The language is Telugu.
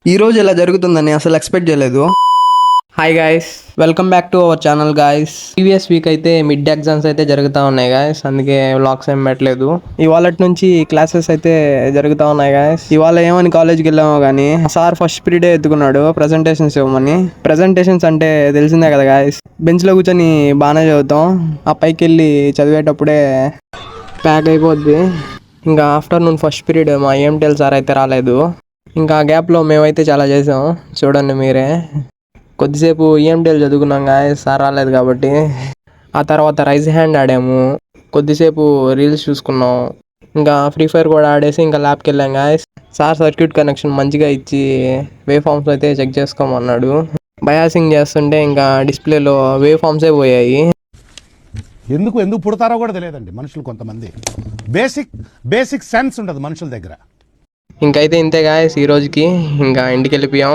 ఈ రోజు ఇలా జరుగుతుందని అసలు ఎక్స్పెక్ట్ చేయలేదు. Hi guys, welcome back to our channel guys. Previous week అయితే మిడ్ ఎగ్జామ్స్ అయితే జరుగుతూ ఉన్నాయి గాయస్, అందుకే వ్లాగ్స్ ఏం పెట్టలేదు. ఇవాళ నుంచి క్లాసెస్ అయితే జరుగుతూ ఉన్నాయి గాయస్. ఇవాళ ఏమని కాలేజ్కి వెళ్ళామో కానీ సార్ ఫస్ట్ పీరియడ్ ఎత్తుకున్నాడు ప్రజెంటేషన్స్ ఇవ్వమని. ప్రజెంటేషన్స్ అంటే తెలిసిందే కదా గాయస్, బెంచ్ లో కూర్చొని బాగానే చదువుతాం, ఆ పైకి వెళ్ళి చదివేటప్పుడే ప్యాక్ అయిపోద్ది. ఇంకా ఆఫ్టర్నూన్ ఫస్ట్ పీరియడ్ మా EMTL సార్ అయితే రాలేదు. ఇంకా ఆ గ్యాప్లో మేమైతే చాలా చేసాం, చూడండి మీరే. కొద్దిసేపు EMTL చదువుకున్నాం గాయస్, సార్ రాలేదు కాబట్టి. ఆ తర్వాత రైజ్ హ్యాండ్ ఆడాము, కొద్దిసేపు రీల్స్ చూసుకున్నాం, ఇంకా ఫ్రీ ఫైర్ కూడా ఆడేసి ఇంకా ల్యాబ్కి వెళ్ళాం గాయస్. సార్ సర్క్యూట్ కనెక్షన్ మంచిగా ఇచ్చి వేవ్ ఫామ్స్ అయితే చెక్ చేసుకోమన్నాడు. బయాసింగ్ చేస్తుంటే ఇంకా డిస్ప్లేలో వేవ్ ఫామ్సే పోయాయి. ఎందుకు ఎందుకు పుడతారో కూడా తెలియదండి మనుషులు. కొంతమంది బేసిక్ సెన్స్ ఉండదు మనుషుల దగ్గర. ఇంకైతే ఇంతే గాయస్ ఈ రోజుకి. ఇంకా ఇంటికి వెళ్ళిపోయాం.